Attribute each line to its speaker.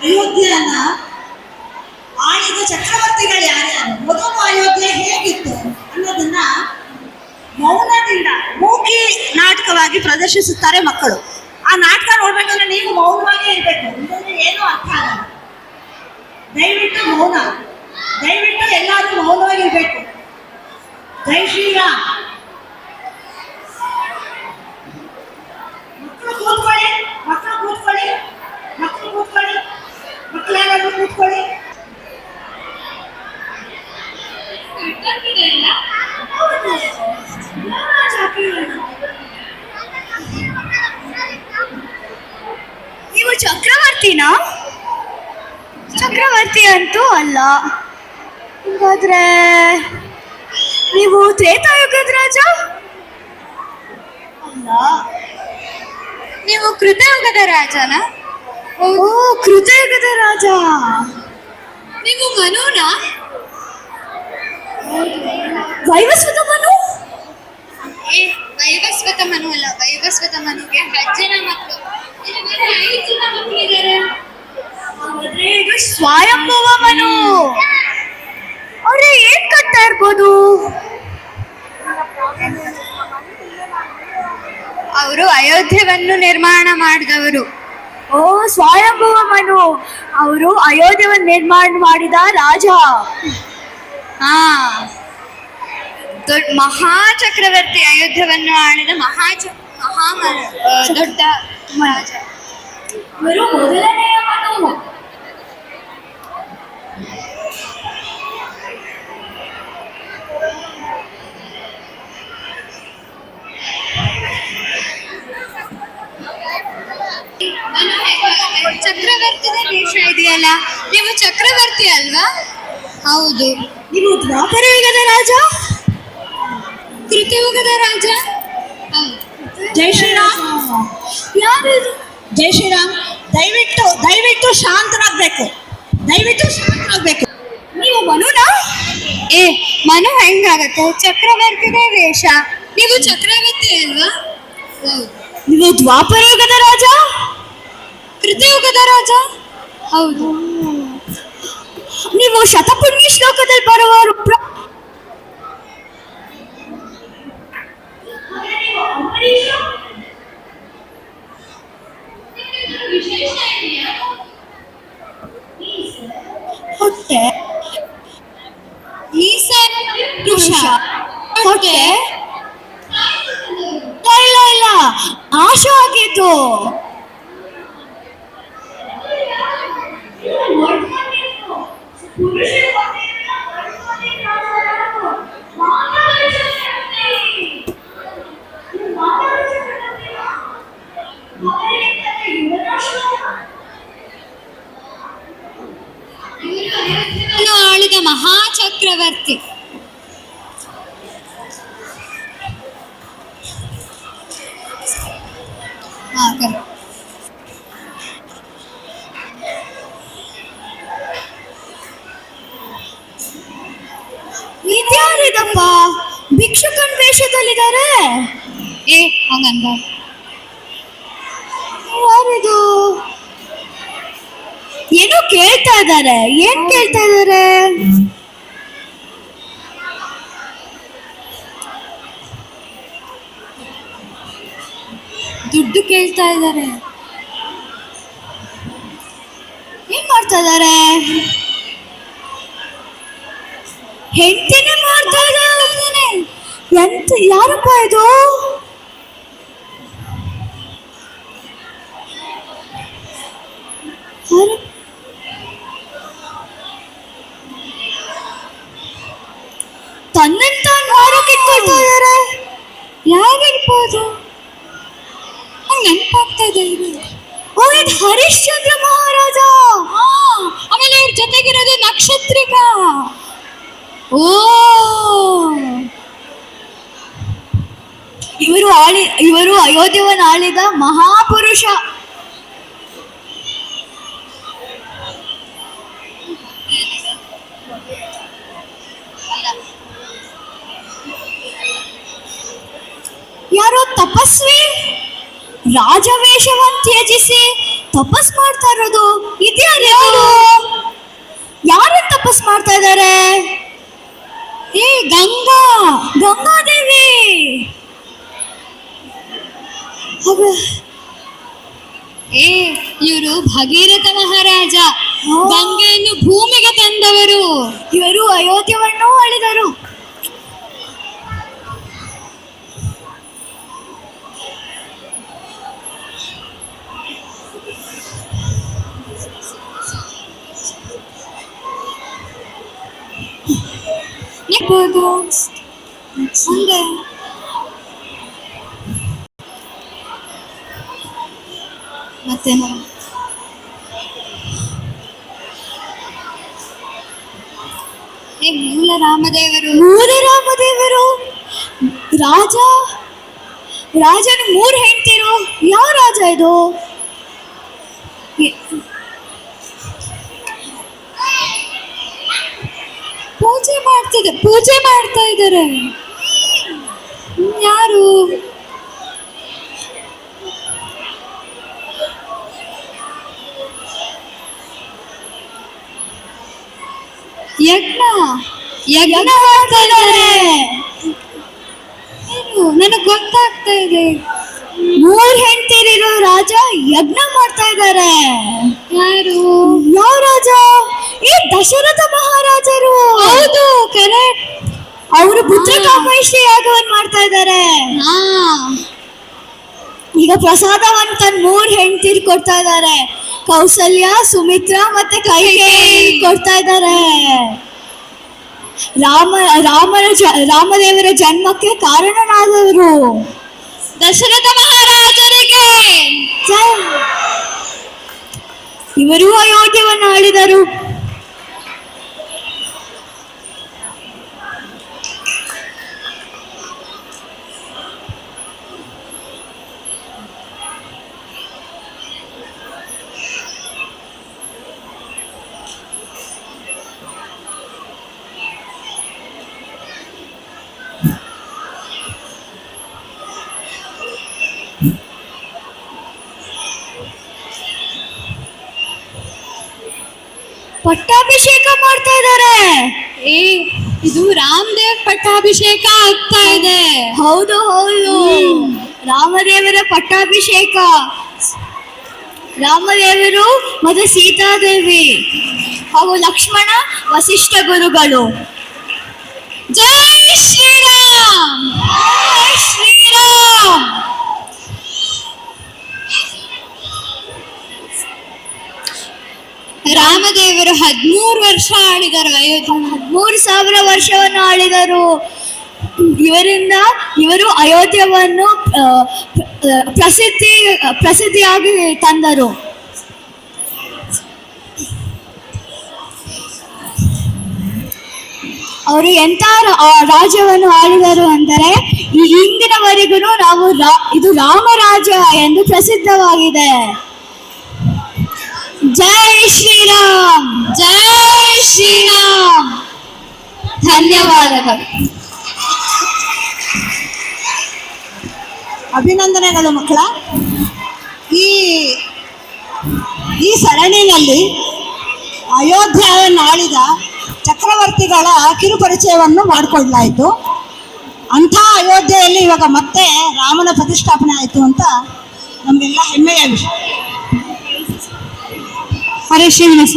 Speaker 1: ಅಯೋಧ್ಯೆಯನ್ನ ಆಳಿದ ಚಕ್ರವರ್ತಿಗಳು ಯಾರ್ಯಾರು, ಮೊದಲು ಅಯೋಧ್ಯೆ ಹೇಗಿತ್ತು ಅನ್ನೋದನ್ನ ಮೌನದಿಂದ ಮೂಕಿ ನಾಟಕವಾಗಿ ಪ್ರದರ್ಶಿಸುತ್ತಾರೆ ಮಕ್ಕಳು. ಆ ನಾಟಕ ನೋಡ್ಬೇಕಂದ್ರೆ ನೀವು ಮೌನವಾಗೇ ಇರ್ಬೇಕು, ಇದರಲ್ಲಿ ಏನೂ ಅರ್ಥ ಆಗಲ್ಲ. ದಯವಿಟ್ಟು ಮೌನ, ದಯವಿಟ್ಟು ಎಲ್ಲರೂ ಮೌನವಾಗಿರ್ಬೇಕು. ಜೈ ಶ್ರೀರಾಮ್. ಮಕ್ಕಳು ಕೂತ್ಕೊಳ್ಳಿ, ಮಕ್ಕಳು ಕೂತ್ಕೊಳ್ಳಿ, ಮಕ್ಕಳು ಕೂತ್ಕೊಳ್ಳಿ, ಮಕ್ಕಳೆಲ್ಲರೂ ಕೂತ್ಕೊಳ್ಳಿ.
Speaker 2: ನೀವು ಚಕ್ರವರ್ತಿನಾ? ಚಕ್ರವರ್ತಿ ಅಂತೂ ಅಲ್ಲ. ಹಾಗಾದ್ರೆ ನೀವು ತ್ರೇತಾಯುಗದ ರಾಜ ಅಲ್ಲ. ನೀವು ಕೃತಯುಗದ ರಾಜನ? ಓ, ಕೃತಯುಗದ ರಾಜ. ನೀವು ಮನುನ? ವೈವಸ್ವತ ಮನು? ವೈವಸ್ವತ ಮನು ಅಲ್ಲ, ವೈವಸ್ವತ ಮನುಗೆ 10 ಜನ ಮಕ್ಕಳು, 5 ಜನ ಮಕ್ಕಳಿದ್ದಾರೆ. ಇದು ಸ್ವಯಂಭುವ ಮನು. ಅವ್ರೆ ಏನ್ ಕಟ್ತಾ ಇರ್ಬೋದು? ಅವರು ಅಯೋಧ್ಯೆಯನ್ನು ನಿರ್ಮಾಣ ಮಾಡಿದವರು. ಓ, ಸ್ವಯಂಭುವ ಮನು ಅವರು ಅಯೋಧ್ಯೆಯನ್ನು ನಿರ್ಮಾಣ ಮಾಡಿದ ರಾಜ. ಹಾ, ದೊಡ್ಡ ಮಹಾ ಚಕ್ರವರ್ತಿ, ಅಯೋಧ್ಯೆಯನ್ನು ಆಳಿದ ದೊಡ್ಡ ರಾಜ. ಇವರು ಮೊದಲನೆಯ ಮನು. ಚಕ್ರವರ್ತಿದ ದೇಶ ಇದೆಯಲ್ಲ, ನೀವು ಚಕ್ರವರ್ತಿ ಅಲ್ವಾ? ಹೌದು. ನೀವು ದ್ವಾಪರ ಯುಗದ ರಾಜ? ಕೃತಯುಗದ ರಾಜ?
Speaker 1: ಜೈ ಶ್ರೀರಾಮ್.
Speaker 2: ಯಾರು?
Speaker 1: ಜೈ ಶ್ರೀರಾಮ್. ದಯವಿಟ್ಟು ಶಾಂತರಾಗಬೇಕು, ದಯವಿಟ್ಟು ಶಾಂತರಾಗಬೇಕು.
Speaker 2: ನೀವು ಮನುನಾ? ಮನು ಹೆಂಗಾಗತ್ತೆ? ಚಕ್ರವರ್ತಿದೇ ವೇಷ. ನೀವು ಚಕ್ರವರ್ತಿ ಅಲ್ವಾ? ನೀವು ದ್ವಾಪರ ಯುಗದ ರಾಜ? ಕೃತಯುಗದ ರಾಜ? ಹೌದು. ನೀವು ಶತಪುಣ್ಯ ಶ್ಲೋಕದಲ್ಲಿ ಬರುವವರು. ಹೊಟ್ಟೆ, ಹೊಟ್ಟೆ ಇಲ್ಲ, ನಾಶ ಆಗಿದ್ದು. ಆಳಿದ ಮಹಾ ಚಕ್ರವರ್ತಿ. ಇದ್ಯಾರಿದಪ್ಪ ಭಿಕ್ಷುಕನ್ ವೇಷದಲ್ಲಿದ್ದಾರೆ? ಹಂಗಂದ ಯಾರಿದು? ಏನೋ ಕೇಳ್ತಾ ಇದ್ದಾರೆ. ಏನ್ ಕೇಳ್ತಾ ಇದ್ದಾರೆ? ದುಡ್ಡು ಕೇಳ್ತಾ ಇದ್ದಾರೆ. ಏನ್ ಮಾಡ್ತಾ ಇದ್ದಾರೆ? ಹೆಂಡತಿನೇ ಮಾಡ್ತಾ ಇದ್ದಾರೆ. ಎಂತ, ಯಾರಪ್ಪ ಇದು? ತನ್ನಂತ ಆರೋಗ್ಯಕ್ಕೊಳ್ತಾ ಇದ್ದಾರೆ. ಯಾರಿರ್ಬೋದು? ನೆನಪಾಗ್ತಾ ಇದೆ. ಓ, ಇದು ಹರಿಶ್ಚಂದ್ರ ಮಹಾರಾಜ. ಆಮೇಲೆ ಇವ್ರ ಜೊತೆಗಿರೋದು ನಕ್ಷತ್ರಿಕ. ಓ, ಇವರು ಅಯೋಧ್ಯೆಯನ್ನು ಆಳಿದ ಮಹಾಪುರುಷ. ಯಾರೋ ತಪಸ್ವಿ ರಾಜವೇಷವನ್ನು ತ್ಯಜಿಸಿ ತಪಸ್ ಮಾಡ್ತಾ ಇರೋದು ಇದ್ಯಾರು? ಇವರು ಭಗೀರಥ ಮಹಾರಾಜ, ಗಂಗೆಯನ್ನು ಭೂಮಿಗೆ ತಂದವರು. ಇವರು ಅಯೋಧ್ಯವನ್ನು ಆಳಿದರು. ಮುಂದೆ ಮತ್ತೆ ಮೂಲ ರಾಮದೇವರು ರಾಜನ 3 ಹೆಂಡ್ತಿರು. ಯಾವ ರಾಜ ಇದು? ಪೂಜೆ ಮಾಡ್ತಾ ಇದ್ದಾರೆ. ಯಾರು? ಯಜ್ಞ ಮಾಡ್ತಾ ಇದ್ದಾರೆ. ನನಗೆ ಗೊತ್ತಾಗ್ತಾ ಇದೆ. 3 ಹೆಂಡ್ತಿರಿರೋ ರಾಜ ಯಜ್ಞ ಮಾಡ್ತಾ ಇದ್ದಾರೆ. ಯಾರು? ಯಾವ ರಾಜ? ದಶರಥ ಮಹಾರಾಜರು. ಹೌದು, ಕರೆಕ್ಟ್. ಅವರು ಪುತ್ರ ಕಾಮೇಷ್ಟಿ ಯಾಗವನ್ನು ಮಾಡ್ತಾ ಇದ್ದಾರೆ. ಈಗ ಪ್ರಸಾದವನ್ನು ತನ್ನ 3 ಹೆಂಡ್ತಿರ್ ಕೊಡ್ತಾ ಇದ್ದಾರೆ. ಕೌಸಲ್ಯ, ಸುಮಿತ್ರಾ ಮತ್ತೆ ಕೈಕೇಯಿ ಕೊಡ್ತಾ ಇದ್ದಾರೆ. ರಾಮದೇವರ ಜನ್ಮಕ್ಕೆ ಕಾರಣನಾದವರು ದಶರಥ ಮಹಾರಾಜರಿಗೆ. ಇವರು ಅಯೋಧ್ಯವನ್ನು ಆಳಿದರು. ಪಟ್ಟಾಭಿಷೇಕ ಮಾಡ್ತಾ ಇದ್ದಾರೆ. ಇದು ರಾಮದೇವ್ ಪಟ್ಟಾಭಿಷೇಕ ಆಗ್ತಾ ಇದೆ. ಹೌದು, ರಾಮದೇವರ ಪಟ್ಟಾಭಿಷೇಕ. ರಾಮದೇವರು ಮತ್ತು ಸೀತಾದೇವಿ ಹಾಗೂ ಲಕ್ಷ್ಮಣ ವಸಿಷ್ಠ ಗುರುಗಳು. ಜೈ ಶ್ರೀರಾಮ್, ಜೈ ಶ್ರೀರಾಮ್. ರಾಮದೇವರು 13 ವರ್ಷ ಆಳಿದರು. 13,000 ವರ್ಷವನ್ನು ಆಳಿದರು. ಇವರು ಅಯೋಧ್ಯವನ್ನು ಪ್ರಸಿದ್ಧಿಯಾಗಿ ತಂದರು. ಅವರು ಎಂಥ ರಾಜ್ಯವನ್ನು ಆಳಿದರು ಅಂದರೆ ಇಂದಿನವರೆಗೂ ನಾವು ಇದು ರಾಮರಾಜ್ಯ ಎಂದು ಪ್ರಸಿದ್ಧವಾಗಿದೆ. ಜೈ ಶ್ರೀರಾಮ್, ಜೈ ಶ್ರೀರಾಮ್. ಧನ್ಯವಾದಗಳು.
Speaker 1: ಅಭಿನಂದನೆಗಳು ಮಕ್ಕಳ. ಈ ಸರಣಿಯಲ್ಲಿ ಅಯೋಧ್ಯೆಯನ್ನು ಆಳಿದ ಚಕ್ರವರ್ತಿಗಳ ಕಿರುಪರಿಚಯವನ್ನು ಮಾಡಿಕೊಳ್ಳಲಾಯಿತು. ಅಂಥ ಅಯೋಧ್ಯೆಯಲ್ಲಿ ಇವಾಗ ಮತ್ತೆ ರಾಮನ ಪ್ರತಿಷ್ಠಾಪನೆ ಆಯಿತು ಅಂತ ನಮಗೆಲ್ಲ ಹೆಮ್ಮೆಯ ವಿಷಯ.
Speaker 2: ಹರೇ ಶ್ರೀನಿವಾಸ.